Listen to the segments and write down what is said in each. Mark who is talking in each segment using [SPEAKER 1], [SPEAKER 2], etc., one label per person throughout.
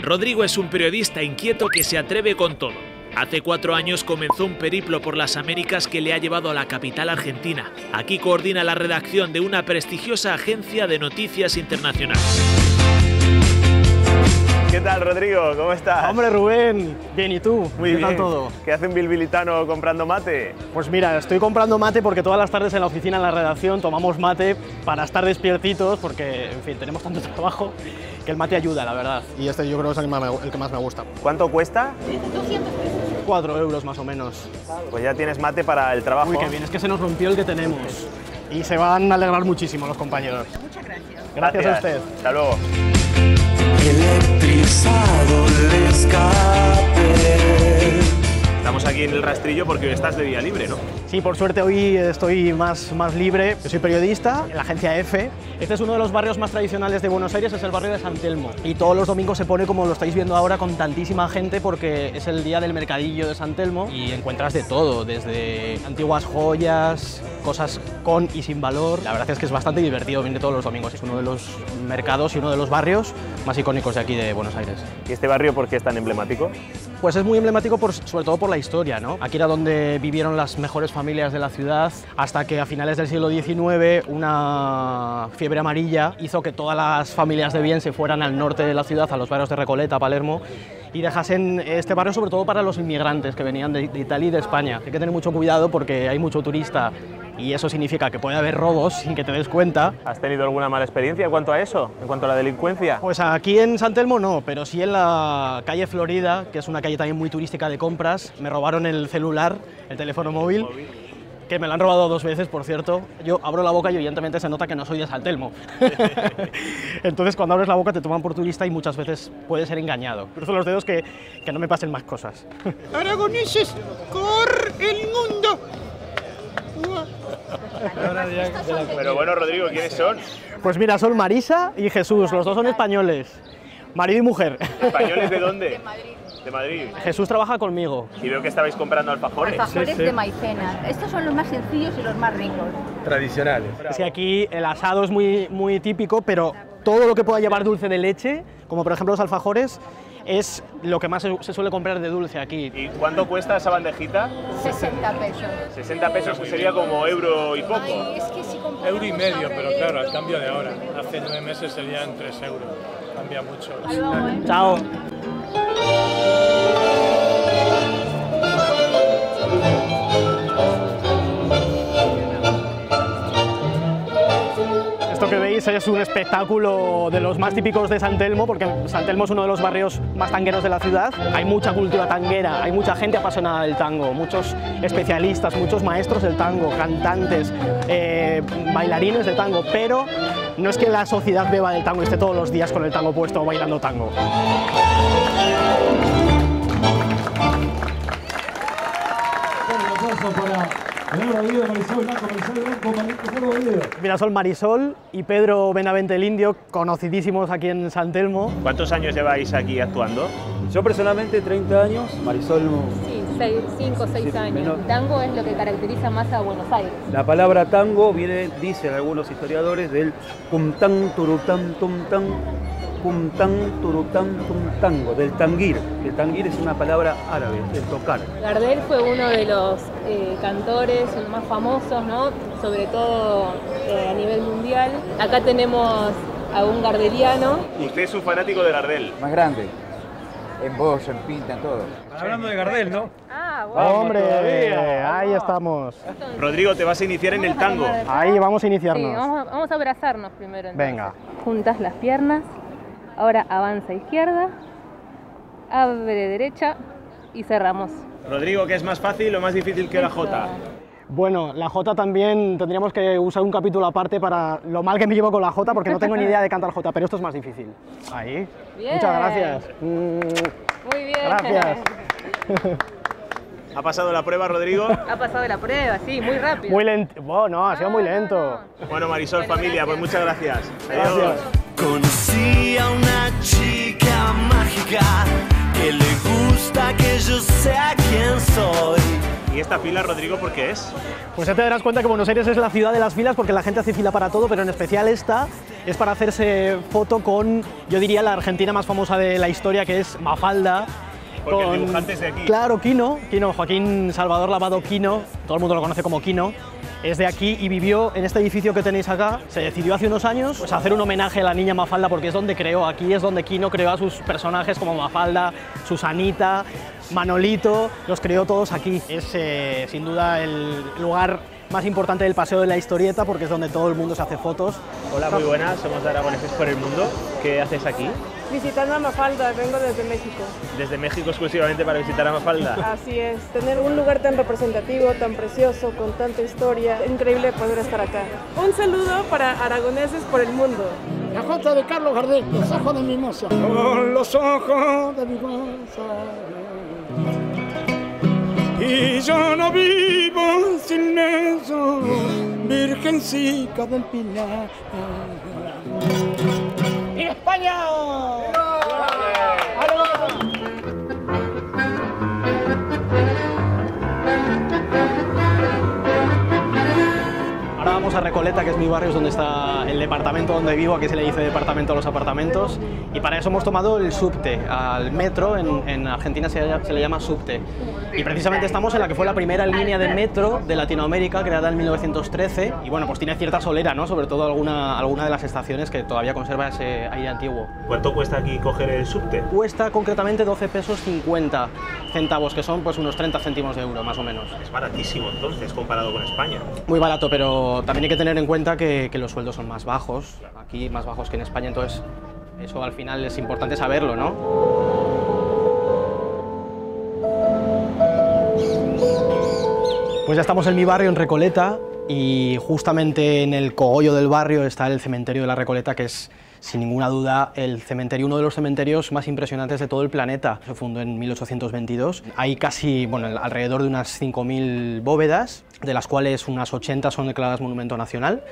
[SPEAKER 1] Rodrigo es un periodista inquieto que se atreve con todo. Hace 4 años comenzó un periplo por las Américas que le ha llevado a la capital argentina. Aquí coordina la redacción de una prestigiosa agencia de noticias internacionales.
[SPEAKER 2] ¿Qué tal, Rodrigo? ¿Cómo estás?
[SPEAKER 3] Hombre, Rubén, bien, ¿y tú?
[SPEAKER 2] Muy bien.
[SPEAKER 3] ¿Qué tal todo?
[SPEAKER 2] ¿Qué hace un bilbilitano comprando mate?
[SPEAKER 3] Pues mira, estoy comprando mate porque todas las tardes en la oficina, en la redacción, tomamos mate para estar despiertitos porque, en fin, tenemos tanto trabajo que el mate ayuda, la verdad. Y este yo creo que es el que más me gusta.
[SPEAKER 2] ¿Cuánto cuesta?
[SPEAKER 4] 200 pesos.
[SPEAKER 3] 4 euros más o menos.
[SPEAKER 2] Pues ya tienes mate para el trabajo.
[SPEAKER 3] Uy, qué bien, es que se nos rompió el que tenemos. Y se van a alegrar muchísimo los compañeros.
[SPEAKER 4] Muchas gracias.
[SPEAKER 3] Gracias a usted.
[SPEAKER 2] Hasta luego.
[SPEAKER 5] Electrizado el escape.
[SPEAKER 2] Estamos aquí en el Rastrillo porque hoy estás de día libre, ¿no?
[SPEAKER 3] Sí, por suerte hoy estoy más libre. Yo soy periodista en la agencia EFE. Este es uno de los barrios más tradicionales de Buenos Aires, es el barrio de San Telmo. Y todos los domingos se pone, como lo estáis viendo ahora, con tantísima gente porque es el día del mercadillo de San Telmo y encuentras de todo, desde antiguas joyas, cosas con y sin valor. La verdad es que es bastante divertido venir todos los domingos. Es uno de los mercados y uno de los barrios más icónicos de aquí de Buenos Aires.
[SPEAKER 2] ¿Y este barrio por qué es tan emblemático?
[SPEAKER 3] Pues es muy emblemático sobre todo por la historia, ¿no? Aquí era donde vivieron las mejores familias de la ciudad, hasta que a finales del siglo XIX una fiebre amarilla hizo que todas las familias de bien se fueran al norte de la ciudad, a los barrios de Recoleta, Palermo, y dejasen este barrio sobre todo para los inmigrantes que venían de Italia y de España. Hay que tener mucho cuidado porque hay mucho turista y eso significa que puede haber robos sin que te des cuenta.
[SPEAKER 2] ¿Has tenido alguna mala experiencia en cuanto a eso, en cuanto a la delincuencia?
[SPEAKER 3] Pues aquí en San Telmo no, pero sí en la calle Florida, que es una calle también muy turística de compras. Me robaron el celular, el teléfono móvil, que me lo han robado 2 veces, por cierto. Yo abro la boca y evidentemente se nota que no soy de San Telmo. Entonces cuando abres la boca te toman por turista y muchas veces puedes ser engañado. Cruzo los dedos que no me pasen más cosas.
[SPEAKER 6] Aragoneses, ¡cor el mundo!
[SPEAKER 2] Pero bueno, Rodrigo, ¿quiénes son?
[SPEAKER 3] Pues mira, son Marisa y Jesús, los dos son españoles, marido y mujer.
[SPEAKER 2] ¿Españoles de dónde?
[SPEAKER 4] De Madrid.
[SPEAKER 2] De Madrid.
[SPEAKER 3] Jesús trabaja conmigo.
[SPEAKER 2] Y veo que estabais comprando alfajores.
[SPEAKER 4] Alfajores de maicena. Estos son los más sencillos y los más ricos.
[SPEAKER 6] Tradicionales.
[SPEAKER 3] Es que aquí el asado es muy típico, pero todo lo que pueda llevar dulce de leche, como por ejemplo los alfajores, es lo que más se suele comprar de dulce aquí.
[SPEAKER 2] ¿Y cuánto cuesta esa bandejita?
[SPEAKER 4] 60 pesos.
[SPEAKER 2] 60 pesos, que sería como euro y poco.
[SPEAKER 4] Ay, es que si compramos
[SPEAKER 7] Euro y medio,
[SPEAKER 4] alrededor-
[SPEAKER 7] pero claro, al cambio de ahora. Hace 9 meses serían 3 euros. Cambia mucho.
[SPEAKER 4] Ahí vamos, ¿eh?
[SPEAKER 3] Chao. Esto que veis es un espectáculo de los más típicos de San Telmo, porque San Telmo es uno de los barrios más tangueros de la ciudad. Hay mucha cultura tanguera, hay mucha gente apasionada del tango, muchos especialistas, muchos maestros del tango, cantantes, bailarines de tango, pero no es que la sociedad beba del tango y esté todos los días con el tango puesto bailando tango. Mira, son Marisol y Pedro Benavente el Indio, conocidísimos aquí en San Telmo.
[SPEAKER 2] ¿Cuántos años lleváis aquí actuando?
[SPEAKER 8] Yo personalmente 30 años, Marisol,
[SPEAKER 9] Sí, 5 o 6 años.
[SPEAKER 8] menos.
[SPEAKER 9] El tango es lo que caracteriza más a Buenos Aires.
[SPEAKER 8] la palabra tango viene, dicen algunos historiadores, del pumtán, turután, tumtán, pumtán, turután, tumtango, del tanguir. El tanguir es una palabra árabe, el tocar.
[SPEAKER 9] Gardel fue uno de los cantores más famosos, ¿no? Sobre todo a nivel mundial. Acá tenemos a un gardeliano.
[SPEAKER 2] Usted es un fanático de Gardel.
[SPEAKER 10] Más grande, en voz, en pinta, en todo.
[SPEAKER 7] Hablando de Gardel, ¿no?
[SPEAKER 9] Ah, bueno.
[SPEAKER 3] ¡Hombre! Ahí estamos.
[SPEAKER 2] Rodrigo, te vas a iniciar en el tango.
[SPEAKER 3] Ahí vamos a
[SPEAKER 9] Sí,
[SPEAKER 3] iniciarnos.
[SPEAKER 9] vamos a abrazarnos primero. Entonces.
[SPEAKER 3] Venga.
[SPEAKER 9] Juntas las piernas. Ahora avanza izquierda. Abre derecha. Y cerramos.
[SPEAKER 2] Rodrigo, ¿qué es más fácil o más difícil que la Jota?
[SPEAKER 3] Bueno, la Jota también tendríamos que usar un capítulo aparte para lo mal que me llevo con la Jota, porque no tengo ni idea de cantar Jota, pero esto es más difícil. Ahí.
[SPEAKER 9] Bien.
[SPEAKER 3] Muchas gracias.
[SPEAKER 9] Muy bien.
[SPEAKER 3] Gracias.
[SPEAKER 2] ¿Ha pasado la prueba, Rodrigo?
[SPEAKER 9] Ha pasado la prueba, sí, muy rápido.
[SPEAKER 3] Muy lento. Bueno, ha sido muy lento.
[SPEAKER 2] Bueno, Marisol,
[SPEAKER 9] Bueno,
[SPEAKER 2] familia, pues muchas gracias.
[SPEAKER 3] Gracias.
[SPEAKER 2] Adiós.
[SPEAKER 5] Conocí a una chica mágica que le gusta que yo sea quien soy.
[SPEAKER 2] ¿Y esta fila, Rodrigo, por qué es?
[SPEAKER 3] Pues ya te darás cuenta que Buenos Aires es la ciudad de las filas porque la gente hace fila para todo, pero en especial esta es para hacerse foto con, yo diría, la argentina más famosa de la historia, que es Mafalda.
[SPEAKER 2] Porque el dibujante es de aquí.
[SPEAKER 3] Claro, Quino, Joaquín Salvador Lavado Quino, todo el mundo lo conoce como Quino, es de aquí y vivió en este edificio que tenéis acá. Se decidió hace unos años pues, hacer un homenaje a la niña Mafalda porque es donde creó, aquí es donde Quino creó a sus personajes como Mafalda, Susanita, Manolito, los creó todos aquí. Es sin duda el lugar más importante del Paseo de la Historieta porque es donde todo el mundo se hace fotos.
[SPEAKER 2] Hola, muy buenas, somos de Aragoneses por el Mundo. ¿Qué haces aquí?
[SPEAKER 11] Visitando a Mafalda, vengo desde México.
[SPEAKER 2] ¿Desde México exclusivamente para visitar a Mafalda?
[SPEAKER 11] Así es, tener un lugar tan representativo, tan precioso, con tanta historia, increíble poder estar acá. Un saludo para Aragoneses por el Mundo.
[SPEAKER 6] La jota de Carlos Gardel, los ojos de mi moza. Con los ojos de mi moza. Y yo no vivo sin eso, Virgencita del Pilar. ¡España!
[SPEAKER 3] Ahora vamos a Recoleta, que es mi barrio, es donde está el departamento donde vivo, aquí se le dice departamento a los apartamentos, y para eso hemos tomado el subte, al metro, en Argentina se le llama subte, y precisamente estamos en la que fue la primera línea de metro de Latinoamérica, creada en 1913, y bueno, pues tiene cierta solera, ¿no? Sobre todo alguna de las estaciones que todavía conserva ese aire antiguo.
[SPEAKER 2] ¿Cuánto cuesta aquí coger el subte?
[SPEAKER 3] Cuesta concretamente 12 pesos 50 centavos, que son pues unos 30 céntimos de euro, más o menos.
[SPEAKER 2] Es baratísimo entonces, comparado con España.
[SPEAKER 3] Muy barato, pero también hay que tener en cuenta que los sueldos son más bajos, aquí más bajos que en España, entonces eso al final es importante saberlo, ¿no? Pues ya estamos en mi barrio, en Recoleta, y justamente en el cogollo del barrio está el cementerio de la Recoleta, que es sin ninguna duda el cementerio, uno de los cementerios más impresionantes de todo el planeta. Se fundó en 1822. Hay casi, bueno, alrededor de unas 5.000 bóvedas, de las cuales unas 80 son declaradas Monumento Nacional.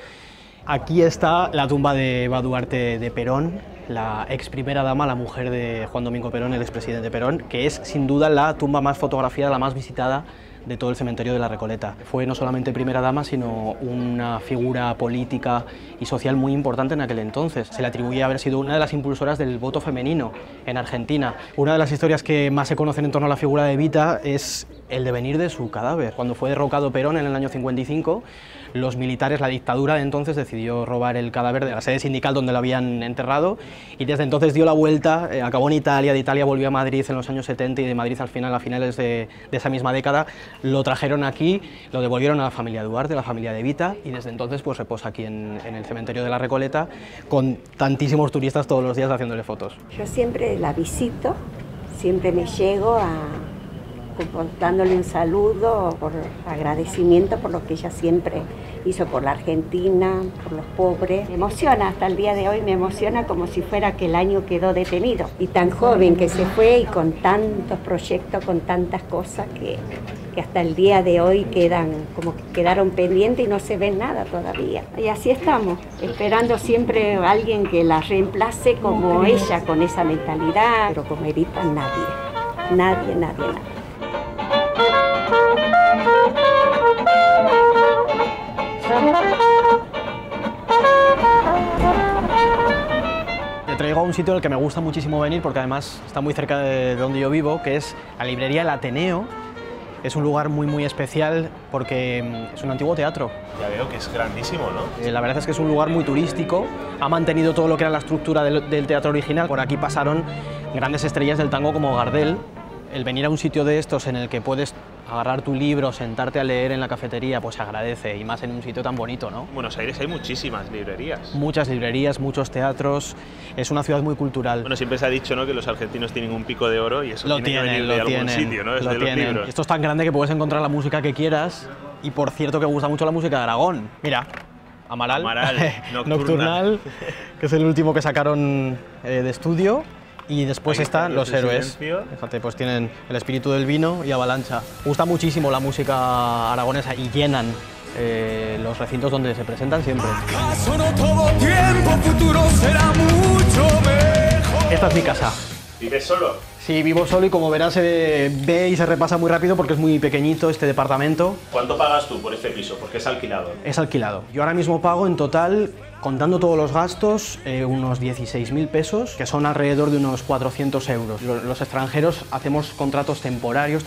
[SPEAKER 3] Aquí está la tumba de Eva Duarte de Perón, la ex primera dama, la mujer de Juan Domingo Perón, el expresidente Perón, que es sin duda la tumba más fotografiada, la más visitada de todo el cementerio de la Recoleta. Fue no solamente primera dama, sino una figura política y social muy importante en aquel entonces. Se le atribuye haber sido una de las impulsoras del voto femenino en Argentina. Una de las historias que más se conocen en torno a la figura de Evita es el devenir de su cadáver. Cuando fue derrocado Perón en el año 55, los militares, la dictadura de entonces, decidió robar el cadáver de la sede sindical donde lo habían enterrado y desde entonces dio la vuelta, acabó en Italia, de Italia volvió a Madrid en los años 70 y de Madrid al final, a finales de esa misma década, lo trajeron aquí, lo devolvieron a la familia Duarte, a la familia de Evita, y desde entonces pues reposa aquí en el cementerio de la Recoleta con tantísimos turistas todos los días haciéndole fotos.
[SPEAKER 12] Yo siempre la visito, siempre me llego dándole un saludo, por agradecimiento por lo que ella siempre hizo por la Argentina, por los pobres. Me emociona, hasta el día de hoy me emociona como si fuera que el año quedó detenido. Y tan joven que se fue y con tantos proyectos, con tantas cosas que hasta el día de hoy quedaron pendientes y no se ve nada todavía. Y así estamos, esperando siempre a alguien que la reemplace como ella, con esa mentalidad, pero como Evita nadie, nadie, nadie, nadie.
[SPEAKER 3] Te traigo a un sitio al que me gusta muchísimo venir porque además está muy cerca de donde yo vivo, que es la librería El Ateneo. Es un lugar muy especial porque es un antiguo teatro.
[SPEAKER 2] Ya veo que es grandísimo, ¿no?
[SPEAKER 3] La verdad es que es un lugar muy turístico, ha mantenido todo lo que era la estructura del teatro original. Por aquí pasaron grandes estrellas del tango como Gardel. El venir a un sitio de estos en el que puedes agarrar tu libro, sentarte a leer en la cafetería, pues se agradece, y más en un sitio tan bonito, ¿no?
[SPEAKER 2] En Buenos Aires hay muchísimas librerías.
[SPEAKER 3] Muchas librerías, muchos teatros, es una ciudad muy cultural.
[SPEAKER 2] Bueno, siempre se ha dicho, ¿no?, que los argentinos tienen un pico de oro y eso tiene que venir de algún sitio, ¿no? Desde los libros.
[SPEAKER 3] Esto es tan grande que puedes encontrar la música que quieras, y por cierto que gusta mucho la música de Aragón. Mira, Amaral, Nocturnal, que es el último que sacaron de estudio. Y después están Los Héroes. Fíjate, pues tienen El Espíritu del Vino y Avalancha. Gusta muchísimo la música aragonesa y llenan los recintos donde se presentan siempre.
[SPEAKER 5] ¿Acaso no todo tiempo futuro será mucho mejor?
[SPEAKER 3] Esta es mi casa.
[SPEAKER 2] ¿Vives solo?
[SPEAKER 3] Sí, vivo solo y como verás se ve y se repasa muy rápido porque es muy pequeñito este departamento.
[SPEAKER 2] ¿Cuánto pagas tú por este piso? Porque es alquilado.
[SPEAKER 3] Es alquilado. Yo ahora mismo pago en total Contando todos los gastos, unos 16.000 pesos, que son alrededor de unos 400 euros. Los extranjeros hacemos contratos temporales,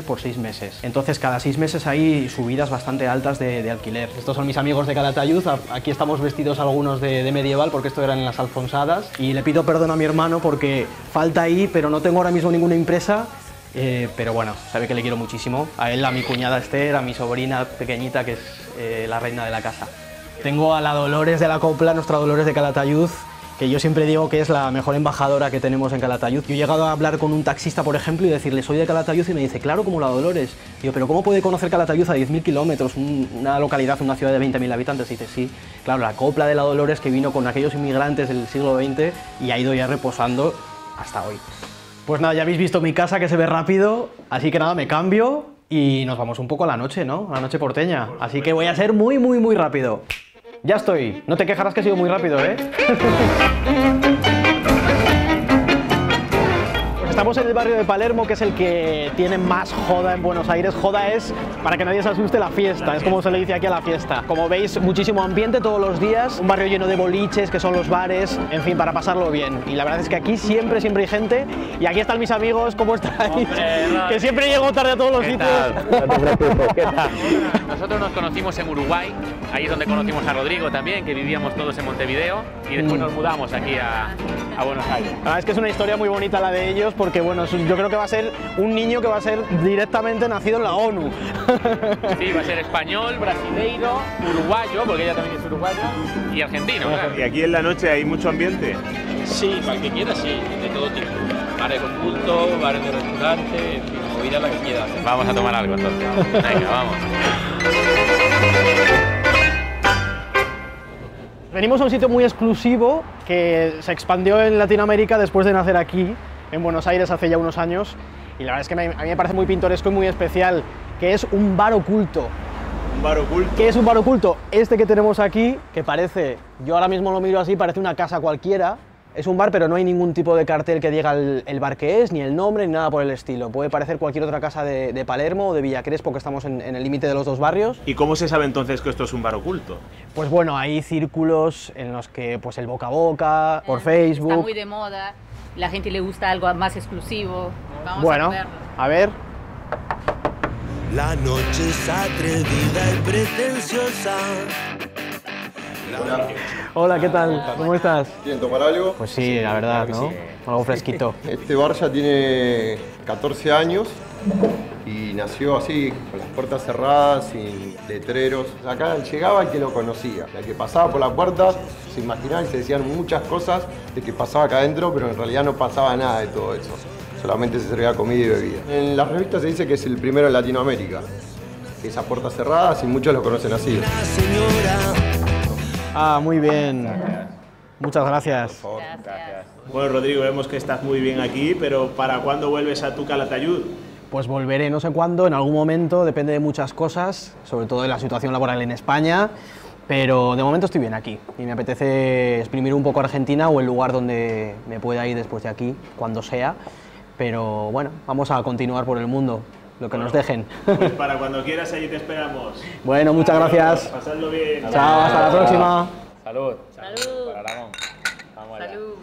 [SPEAKER 3] por 6 meses. Entonces, cada 6 meses hay subidas bastante altas de alquiler. Estos son mis amigos de Calatayud. Aquí estamos vestidos algunos de medieval, porque esto eran en las Alfonsadas. Y le pido perdón a mi hermano porque falta ahí, pero no tengo ahora mismo ninguna impresa. Pero bueno, sabe que le quiero muchísimo. A él, a mi cuñada Esther, a mi sobrina pequeñita, que es la reina de la casa. Tengo a la Dolores de la Copla, nuestra Dolores de Calatayud, que yo siempre digo que es la mejor embajadora que tenemos en Calatayud. Yo he llegado a hablar con un taxista, por ejemplo, y decirle, soy de Calatayud, y me dice, claro, como la Dolores. Digo, pero ¿cómo puede conocer Calatayud a 10.000 kilómetros, una localidad, una ciudad de 20.000 habitantes? Y dice, sí, claro, la Copla de la Dolores que vino con aquellos inmigrantes del siglo XX y ha ido ya reposando hasta hoy. Pues nada, ya habéis visto mi casa, que se ve rápido, así que nada, me cambio y nos vamos un poco a la noche, ¿no? A la noche porteña. Así que voy a ser muy rápido. Ya estoy. No te quejarás que he sido muy rápido, ¿eh? Estamos en el barrio de Palermo, que es el que tiene más joda en Buenos Aires. Joda es, para que nadie se asuste, la fiesta. Es como se le dice aquí a la fiesta. Como veis, muchísimo ambiente todos los días. Un barrio lleno de boliches, que son los bares. En fin, para pasarlo bien. Y la verdad es que aquí siempre hay gente. Y aquí están mis amigos. ¿Cómo estáis? Hombre, que siempre llego tarde a todos los sitios.
[SPEAKER 13] ¿Qué tal? Nosotros nos conocimos en Uruguay. Ahí es donde conocimos a Rodrigo también, que vivíamos todos en Montevideo. Y después nos mudamos aquí a Buenos Aires.
[SPEAKER 3] Ah, es que es una historia muy bonita la de ellos, porque bueno, yo creo que va a ser un niño que va a ser directamente nacido en la ONU.
[SPEAKER 13] Sí, va a ser español, brasileiro, uruguayo, porque ella también es uruguaya, y argentino, claro.
[SPEAKER 2] ¿Y aquí en la noche hay mucho ambiente?
[SPEAKER 13] Sí, para el que quiera, sí, de todo tipo. Bares con culto, bares de restaurante, en fin, movida la que quiera. Vamos a tomar algo entonces. Venga, vamos.
[SPEAKER 3] Venimos a un sitio muy exclusivo que se expandió en Latinoamérica después de nacer aquí, en Buenos Aires, hace ya unos años, y la verdad es que a mí me parece muy pintoresco y muy especial, que es un bar oculto.
[SPEAKER 2] ¿Un bar oculto?
[SPEAKER 3] ¿Qué es un bar oculto? Este que tenemos aquí, que parece, yo ahora mismo lo miro así, parece una casa cualquiera. Es un bar, pero no hay ningún tipo de cartel que diga el bar que es, ni el nombre, ni nada por el estilo. Puede parecer cualquier otra casa de Palermo o de Villa Crespo, que estamos en el límite de los dos barrios.
[SPEAKER 2] ¿Y cómo se sabe entonces que esto es un bar oculto?
[SPEAKER 3] Pues bueno, hay círculos en los que pues el boca a boca, por Facebook...
[SPEAKER 4] Está muy de moda, la gente le gusta algo más exclusivo. Vamos
[SPEAKER 3] a ver.
[SPEAKER 5] La noche es atrevida y pretenciosa.
[SPEAKER 3] Hola, ¿qué tal? ¿Cómo estás?
[SPEAKER 14] ¿Quieren tomar algo?
[SPEAKER 3] Pues sí, la verdad, ¿no? Algo fresquito.
[SPEAKER 14] Este bar ya tiene 14 años y nació así, con las puertas cerradas, sin letreros. Acá llegaba el que lo conocía, el que pasaba por la puerta, se imaginaba y se decían muchas cosas de que pasaba acá adentro, pero en realidad no pasaba nada de todo eso. Solamente se servía comida y bebida. En las revistas se dice que es el primero en Latinoamérica. Esas puertas cerradas y muchos lo conocen así.
[SPEAKER 3] Ah, muy bien. Muchas gracias.
[SPEAKER 2] Por favor. Gracias. Bueno, Rodrigo, vemos que estás muy bien aquí, pero ¿para cuándo vuelves a tu Calatayud?
[SPEAKER 3] Pues volveré no sé cuándo, en algún momento, depende de muchas cosas, sobre todo de la situación laboral en España, pero de momento estoy bien aquí y me apetece exprimir un poco Argentina o el lugar donde me pueda ir después de aquí, cuando sea, pero bueno, vamos a continuar por el mundo. Lo que nos dejen.
[SPEAKER 2] Pues para cuando quieras, allí te esperamos.
[SPEAKER 3] Bueno, muchas gracias.
[SPEAKER 2] Pasadlo bien.
[SPEAKER 3] Chao, hasta la próxima.
[SPEAKER 13] Salud.
[SPEAKER 4] Salud.
[SPEAKER 13] Para Aragón. Vamos allá.
[SPEAKER 4] Salud.